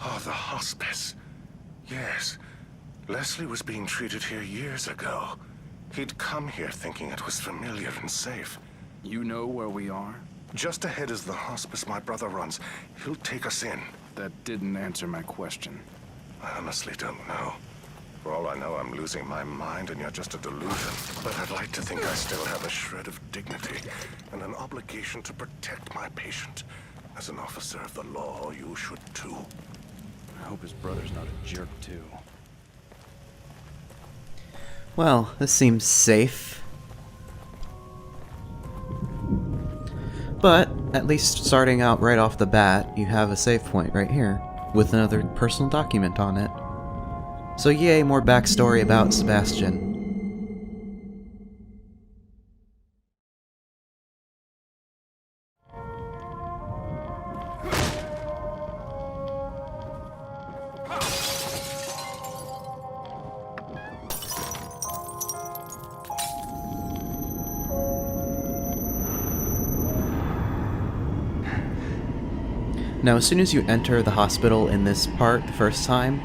Oh, the hospice. Yes. Leslie was being treated here years ago. He'd come here thinking it was familiar and safe. You know where we are? Just ahead is the hospice my brother runs. He'll take us in. That didn't answer my question. I honestly don't know. For all I know, I'm losing my mind and you're just a delusion. But I'd like to think I still have a shred of dignity and an obligation to protect my patient. As an officer of the law, you should too. I hope his brother's not a jerk, too. Well, this seems safe. But, at least starting out right off the bat, you have a save point right here, with another personal document on it. So yay, more backstory about Sebastian. Now, as soon as you enter the hospital in this part the first time,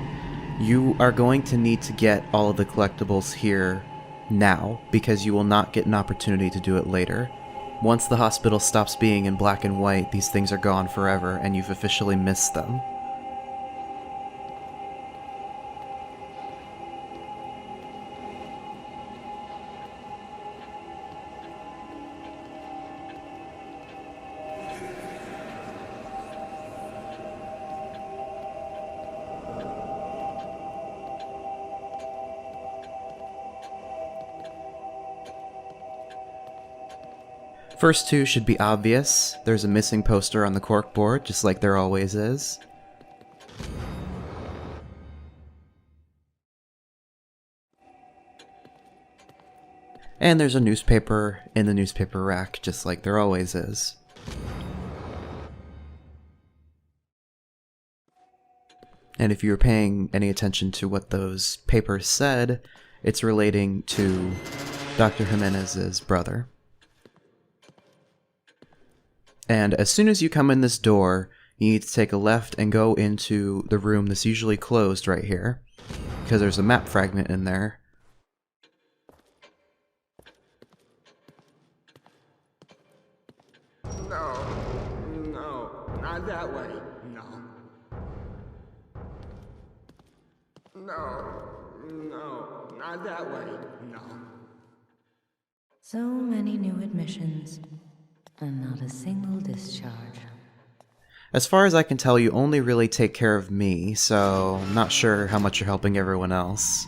you are going to need to get all of the collectibles here now, because you will not get an opportunity to do it later. Once the hospital stops being in black and white, these things are gone forever, and you've officially missed them. First two should be obvious. There's a missing poster on the corkboard, just like there always is. And there's a newspaper in the newspaper rack, just like there always is. And if you were paying any attention to what those papers said, it's relating to Dr. Jimenez's brother. And as soon as you come in this door, you need to take a left and go into the room that's usually closed right here, because there's a map fragment in there. No, not that way. No, not that way. No. So many new admissions, and not a single discharge. As far as I can tell, you only really take care of me, so I'm not sure how much you're helping everyone else.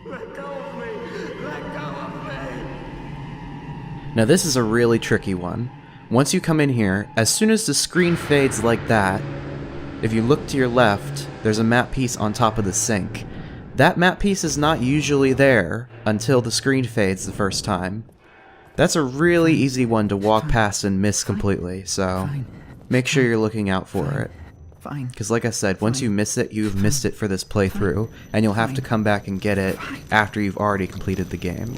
Let go of me! Let go of me! Now this is a really tricky one. Once you come in here, as soon as the screen fades like that, if you look to your left, there's a map piece on top of the sink. That map piece is not usually there until the screen fades the first time. That's a really easy one to walk past and miss completely, so make sure you're looking out for it. Fine. Because like I said, once you miss it, you've missed it for this playthrough, and you'll have to come back and get it after you've already completed the game.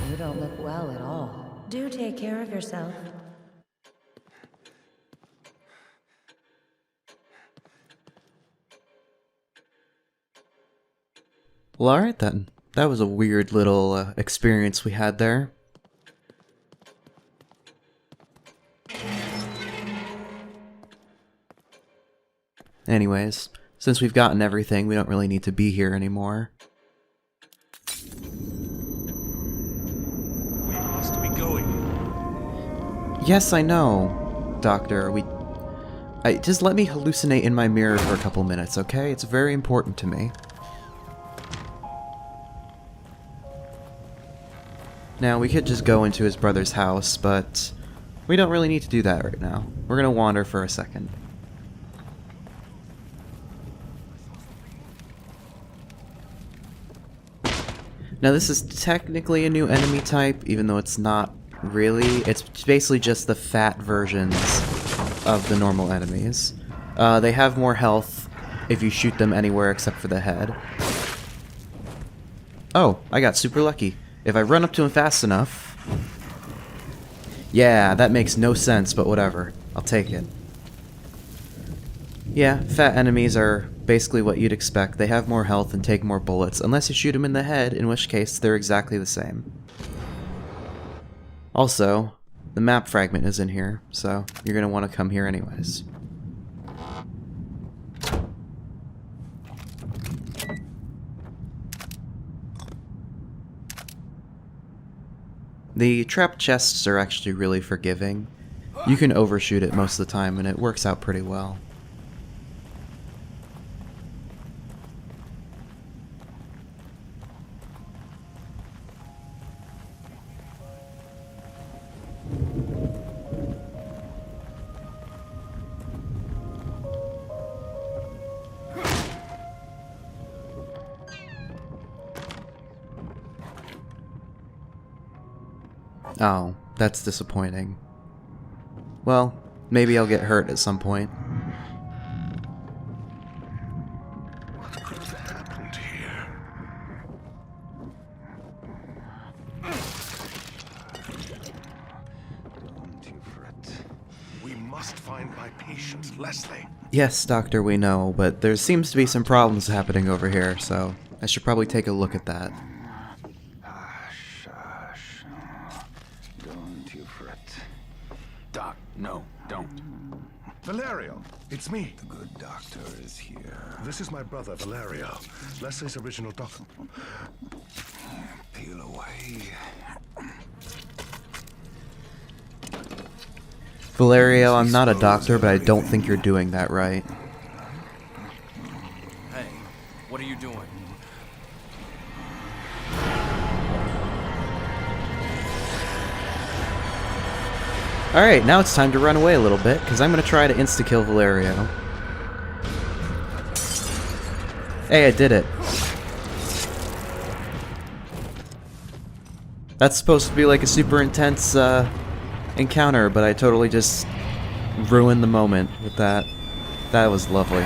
You don't look well at all. Do take care of yourself. Well, alright then. That was a weird little experience we had there. Anyways, since we've gotten everything, we don't really need to be here anymore. We must be going. Yes, I know, Doctor. Just let me hallucinate in my mirror for a couple minutes, okay? It's very important to me. Now, we could just go into his brother's house, but we don't really need to do that right now. We're gonna wander for a second. Now, this is technically a new enemy type, even though it's not really. It's basically just the fat versions of the normal enemies. They have more health if you shoot them anywhere except for the head. Oh, I got super lucky. If I run up to him fast enough... Yeah, that makes no sense, but whatever. I'll take it. Yeah, fat enemies are basically what you'd expect. They have more health and take more bullets, unless you shoot them in the head, in which case they're exactly the same. Also, the map fragment is in here, so you're going to want to come here anyways. The trap chests are actually really forgiving. You can overshoot it most of the time and it works out pretty well. Oh, that's disappointing. Well, maybe I'll get hurt at some point. What could have happened here? Don't you fret. We must find my patient, Leslie. Yes, Doctor, we know, but there seems to be some problems happening over here, so I should probably take a look at that. Hush. Don't you fret. Doc, no, don't. Valerio, it's me. The good doctor is here. This is my brother, Valerio. Leslie's original doctor. Peel away. Valerio, I'm not a doctor, but I don't think you're doing that right. Hey, what are you doing? Alright, now it's time to run away a little bit, because I'm going to try to insta-kill Valerio. Hey, I did it. That's supposed to be like a super intense encounter, but I totally just ruined the moment with that. That was lovely.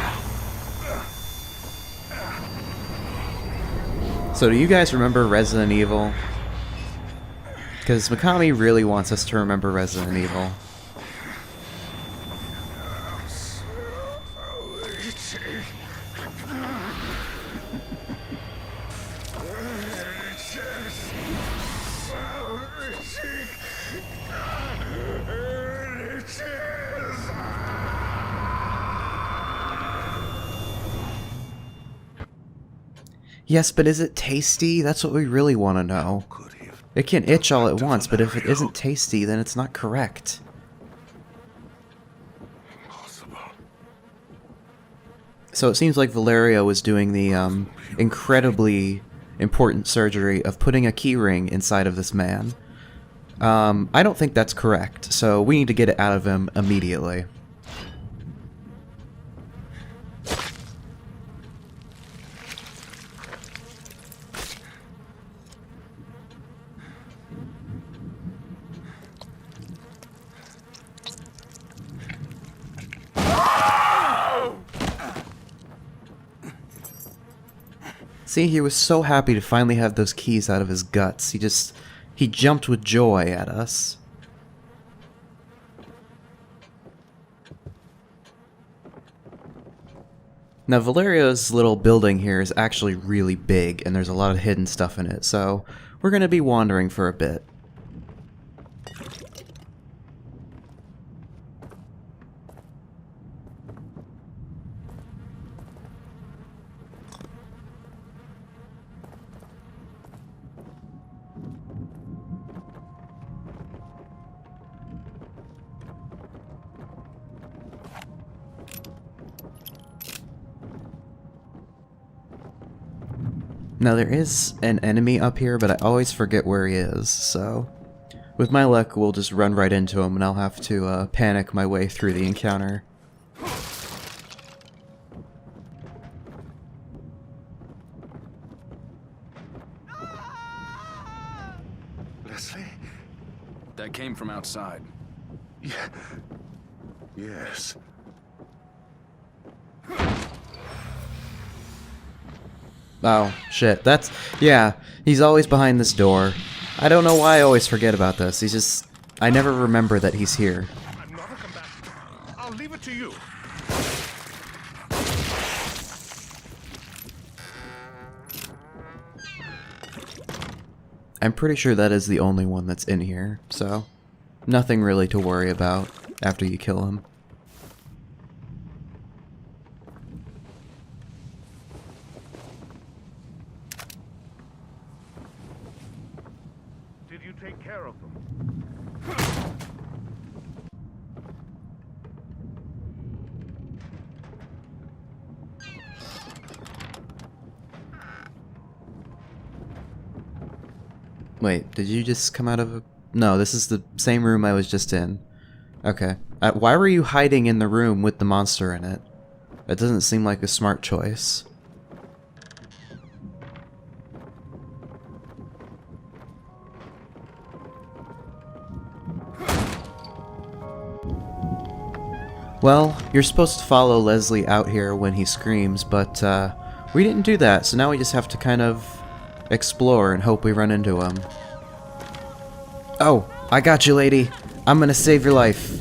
So do you guys remember Resident Evil? Because Mikami really wants us to remember Resident Evil. Yes, but is it tasty? That's what we really want to know. It can itch all at once, but if it isn't tasty, then it's not correct. Impossible. So it seems like Valerio was doing the incredibly important surgery of putting a keyring inside of this man. I don't think that's correct, so we need to get it out of him immediately. See, he was so happy to finally have those keys out of his guts. He jumped with joy at us. Now, Valerio's little building here is actually really big, and there's a lot of hidden stuff in it, so we're gonna be wandering for a bit. Now there is an enemy up here, but I always forget where he is, so with my luck we'll just run right into him and I'll have to panic my way through the encounter. Leslie? That came from outside. Yeah. Yes. Oh, shit. That's... Yeah, he's always behind this door. I don't know why I always forget about this. He's just... I never remember that he's here. I'm not a combatant. I'll leave it to you. I'm pretty sure that is the only one that's in here, so... Nothing really to worry about after you kill him. Did you take care of them? Wait, did you just come out of a... No, this is the same room I was just in. Okay. Why were you hiding in the room with the monster in it? That doesn't seem like a smart choice. Well, you're supposed to follow Leslie out here when he screams, but we didn't do that, so now we just have to kind of explore and hope we run into him. Oh, I got you, lady. I'm gonna save your life.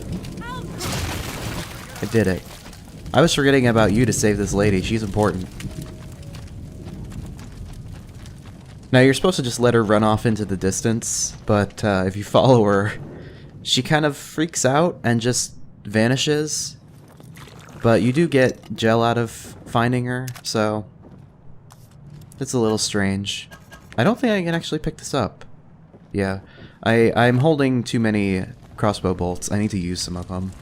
I did it. I was forgetting about you to save this lady. She's important. Now, you're supposed to just let her run off into the distance, but if you follow her, she kind of freaks out and just vanishes. But you do get gel out of finding her, so it's a little strange. I don't think I can actually pick this up. Yeah, I'm holding too many crossbow bolts. I need to use some of them.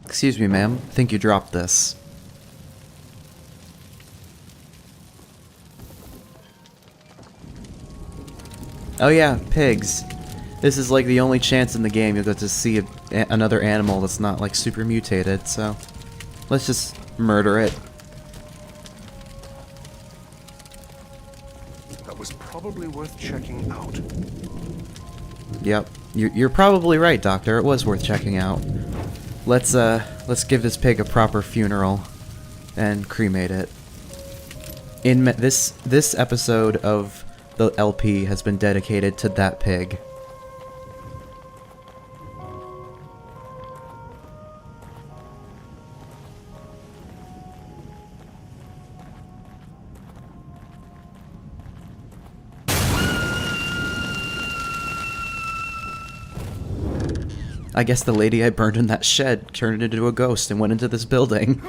Excuse me, ma'am. I think you dropped this. Oh yeah, pigs. This is like the only chance in the game you'll get to see another animal that's not like super mutated, so let's just murder it. That was probably worth checking out. Yep, you're probably right, Doctor. It was worth checking out. Let's give this pig a proper funeral and cremate it. In this episode of the LP has been dedicated to that pig. I guess the lady I burned in that shed turned into a ghost and went into this building.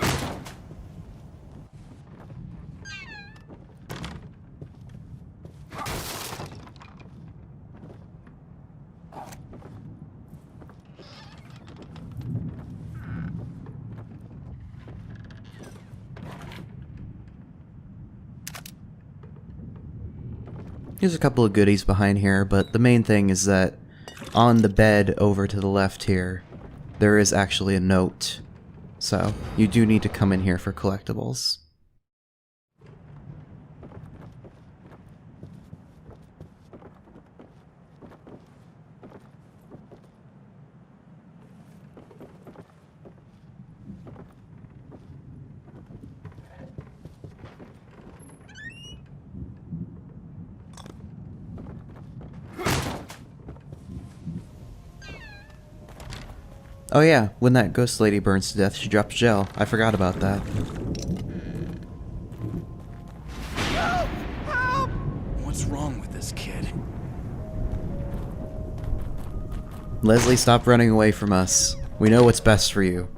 There's a couple of goodies behind here, but the main thing is that on the bed over to the left here, there is actually a note. So, you do need to come in here for collectibles. Oh yeah, when that ghost lady burns to death, she drops gel. I forgot about that. What's wrong with this kid? Leslie, stop running away from us. We know what's best for you.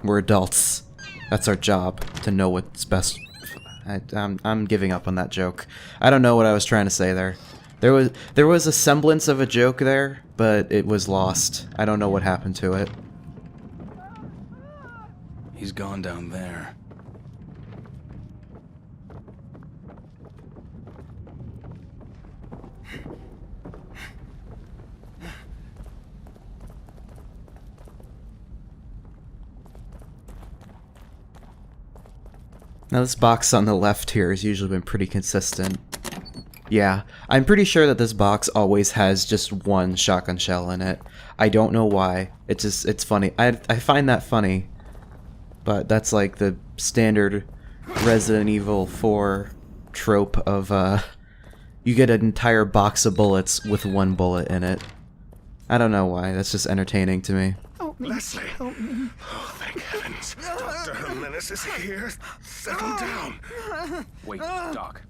We're adults. That's our job, to know what's best. I'm giving up on that joke. I don't know what I was trying to say there. There was a semblance of a joke there, but it was lost. I don't know what happened to it. He's gone down there. Now this box on the left here has usually been pretty consistent. Yeah, I'm pretty sure that this box always has just one shotgun shell in it. I don't know why. It's funny. I find that funny. But that's like the standard Resident Evil 4 trope of, you get an entire box of bullets with one bullet in it. I don't know why, that's just entertaining to me. Leslie! Oh, thank heavens. Dr. Jimenez is here. Settle down. Wait, Doc.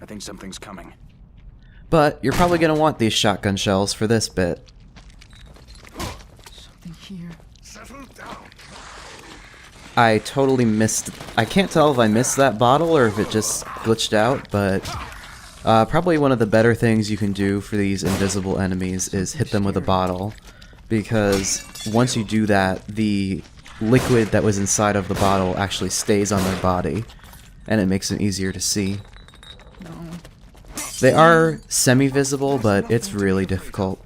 I think something's coming. But you're probably gonna want these shotgun shells for this bit. Something here. Settle down. I totally missed... I can't tell if I missed that bottle or if it just glitched out, but... probably one of the better things you can do for these invisible enemies is hit them with a bottle. Because once you do that, the liquid that was inside of the bottle actually stays on their body. And it makes them easier to see. They are semi-visible, but it's really difficult.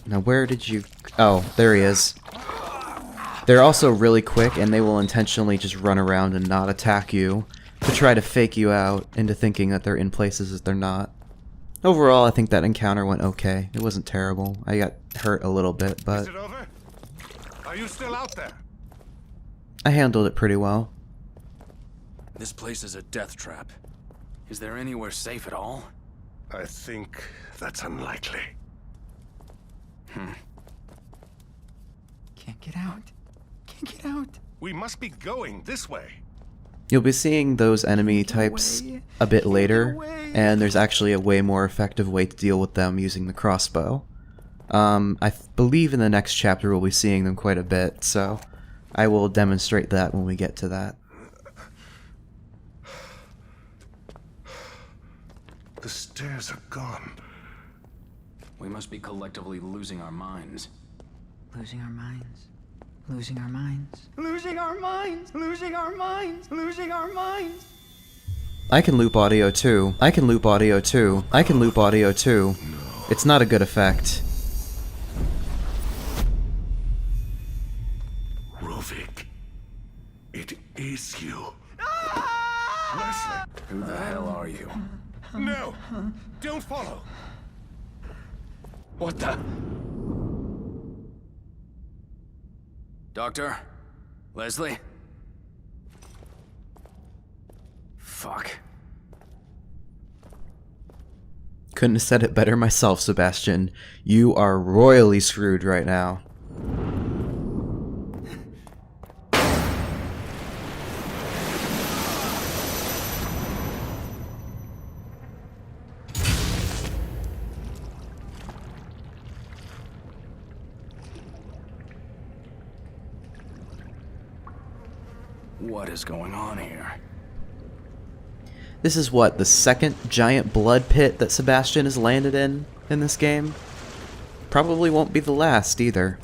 Now where did you... Oh, there he is. They're also really quick, and they will intentionally just run around and not attack you to try to fake you out into thinking that they're in places that they're not. Overall, I think that encounter went okay. It wasn't terrible. I got hurt a little bit, but Is it over? Are you still out there? I handled it pretty well. This place is a death trap. Is there anywhere safe at all? I think that's unlikely. Can't get out. Can't get out. We must be going this way. You'll be seeing those enemy types a bit later, and there's actually a way more effective way to deal with them using the crossbow. I believe in the next chapter we'll be seeing them quite a bit, so I will demonstrate that when we get to that. The stairs are gone. We must be collectively losing our minds. Losing our minds. Losing our minds. Losing our minds. Losing our minds. Losing our minds. I can loop audio too. I can loop audio too. I can loop audio too. It's not a good effect. Rovik. It is you. Leslie. Who the hell are you? No! Don't follow! What the? Doctor? Leslie? Fuck. Couldn't have said it better myself, Sebastian. You are royally screwed right now. What is going on here? This is what, the second giant blood pit that Sebastian has landed in this game? Probably won't be the last either.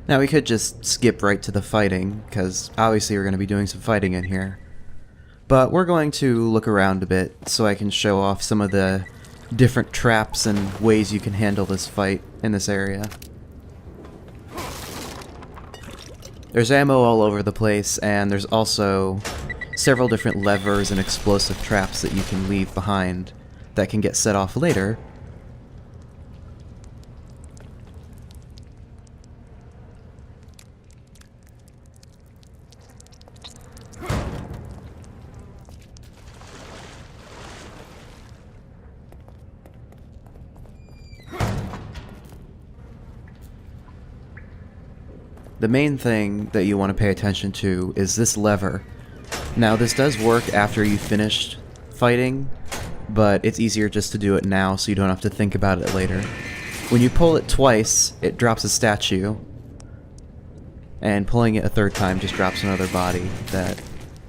Now we could just skip right to the fighting, because obviously we're going to be doing some fighting in here. But we're going to look around a bit so I can show off some of the different traps and ways you can handle this fight in this area. There's ammo all over the place, and there's also several different levers and explosive traps that you can leave behind that can get set off later. The main thing that you want to pay attention to is this lever. Now this does work after you've finished fighting, but it's easier just to do it now so you don't have to think about it later. When you pull it twice, it drops a statue, and pulling it a third time just drops another body that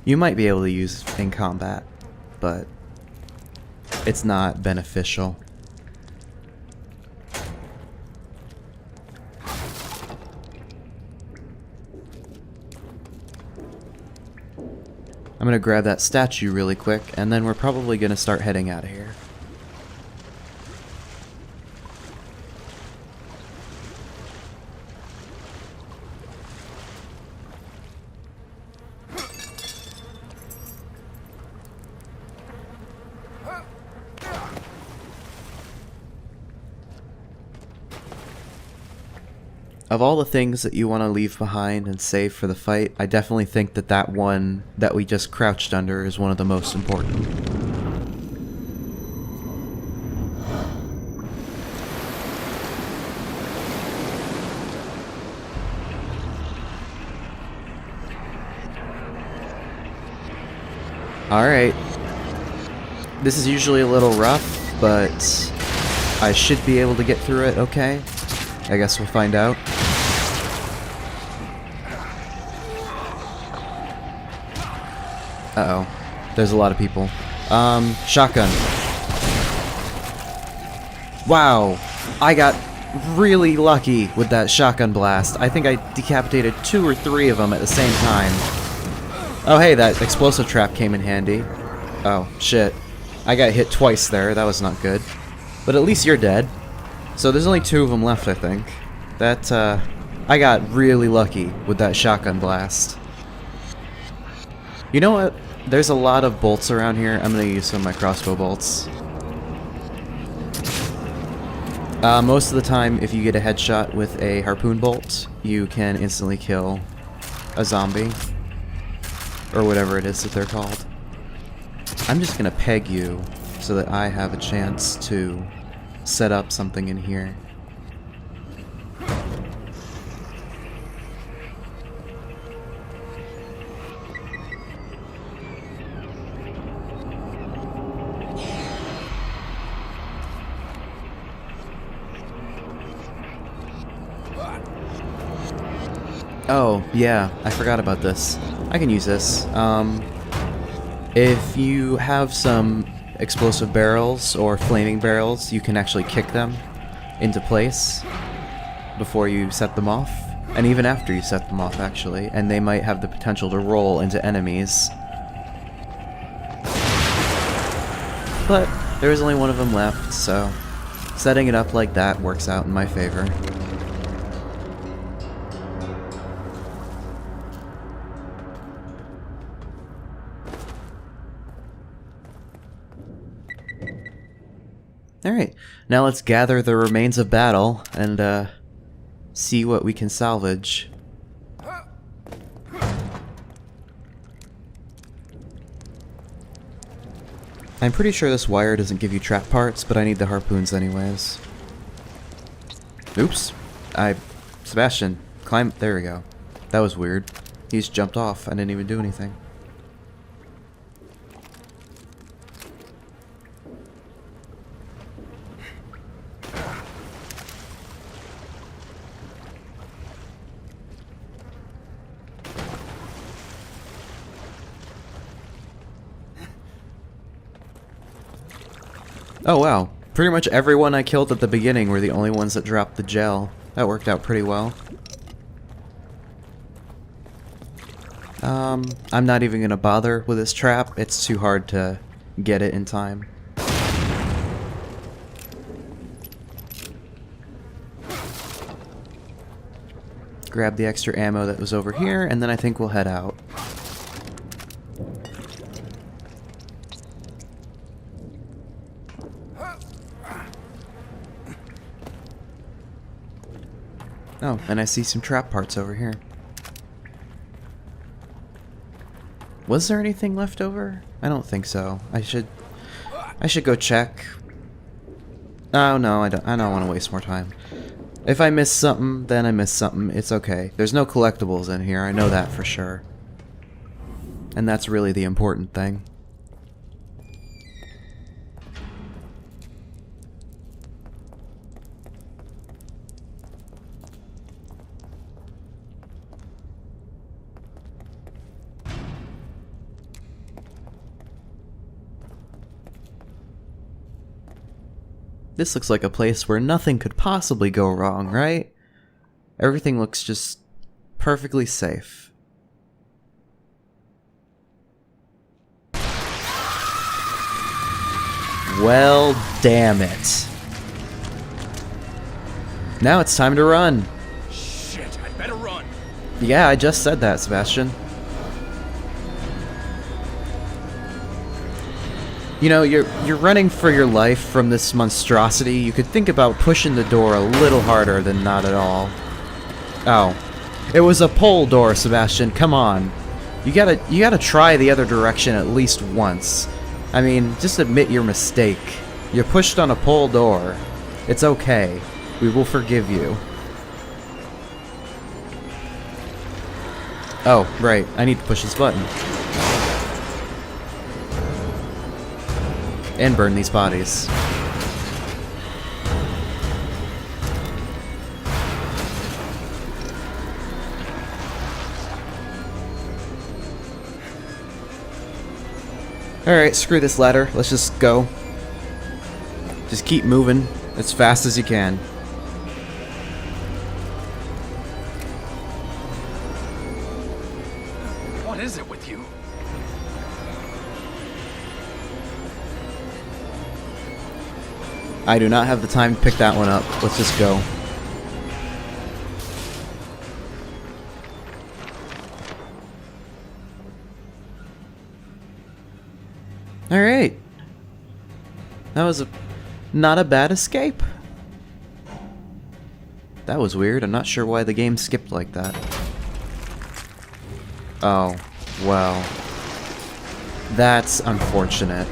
you might be able to use in combat, but it's not beneficial. I'm gonna grab that statue really quick, and then we're probably gonna start heading out of here. Of all the things that you want to leave behind and save for the fight, I definitely think that that one that we just crouched under is one of the most important. Alright. This is usually a little rough, but I should be able to get through it okay. I guess we'll find out. Uh-oh. There's a lot of people. Shotgun. Wow. I got really lucky with that shotgun blast. I think I decapitated 2 or 3 of them at the same time. Oh hey, that explosive trap came in handy. Oh, shit. I got hit twice there, that was not good. But at least you're dead. So there's only 2 of them left, I think. That, I got really lucky with that shotgun blast. You know what? There's a lot of bolts around here. I'm gonna use some of my crossbow bolts. Most of the time, if you get a headshot with a harpoon bolt, you can instantly kill a zombie. Or whatever it is that they're called. I'm just gonna peg you so that I have a chance to set up something in here. Oh, yeah, I forgot about this. I can use this. If you have some explosive barrels or flaming barrels, you can actually kick them into place before you set them off, and even after you set them off, actually, and they might have the potential to roll into enemies. But there is only one of them left, so setting it up like that works out in my favor. Alright, now let's gather the remains of battle and see what we can salvage. I'm pretty sure this wire doesn't give you trap parts, but I need the harpoons anyways. Oops. Sebastian, climb. There we go. That was weird. He's jumped off. I didn't even do anything. Oh wow, pretty much everyone I killed at the beginning were the only ones that dropped the gel. That worked out pretty well. I'm not even gonna bother with this trap, it's too hard to get it in time. Grab the extra ammo that was over here, and then I think we'll head out. Oh, and I see some trap parts over here. Was there anything left over? I don't think so. I should go check. Oh no, I don't want to waste more time. If I miss something, then I miss something. It's okay. There's no collectibles in here, I know that for sure. And that's really the important thing. This looks like a place where nothing could possibly go wrong, right? Everything looks just perfectly safe. Well, damn it. Now it's time to run. Shit, I better run. Yeah, I just said that, Sebastian. You know, you're running for your life from this monstrosity. You could think about pushing the door a little harder than not at all. Oh. It was a pole door, Sebastian. Come on. You gotta try the other direction at least once. I mean, just admit your mistake. You pushed on a pole door. It's okay. We will forgive you. Oh, right. I need to push this button. And burn these bodies. Alright, screw this ladder. Let's just go. Just keep moving as fast as you can. What is it with you? I do not have the time to pick that one up. Let's just go. Alright. That was not a bad escape. That was weird. I'm not sure why the game skipped like that. Oh, well. That's unfortunate.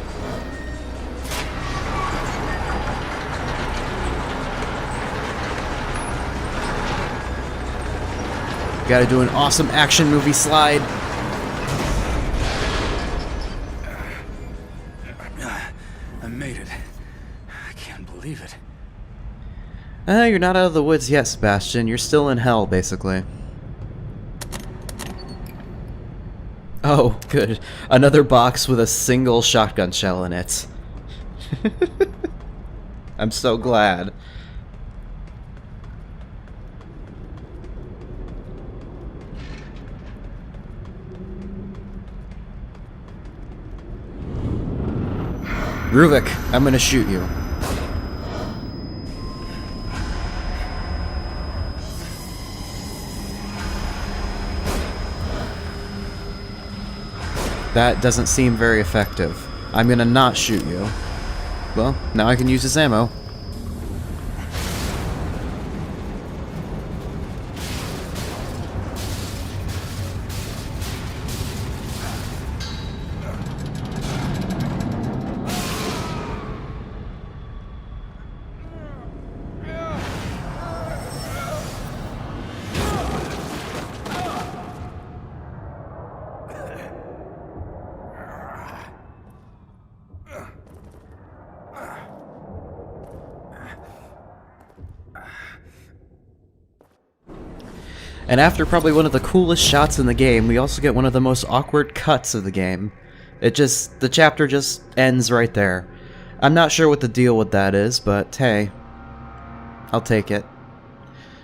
Gotta do an awesome action movie slide. I made it. I can't believe it. You're not out of the woods yet, Sebastian. You're still in hell, basically. Oh, good. Another box with a single shotgun shell in it. I'm so glad. Ruvik, I'm gonna shoot you. That doesn't seem very effective. I'm gonna not shoot you. Well, now I can use this ammo. And after probably one of the coolest shots in the game, we also get one of the most awkward cuts of the game. The chapter just ends right there. I'm not sure what the deal with that is, but hey, I'll take it.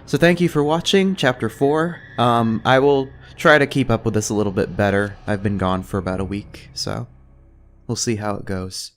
So thank you for watching Chapter 4. I will try to keep up with this a little bit better. I've been gone for about a week, so we'll see how it goes.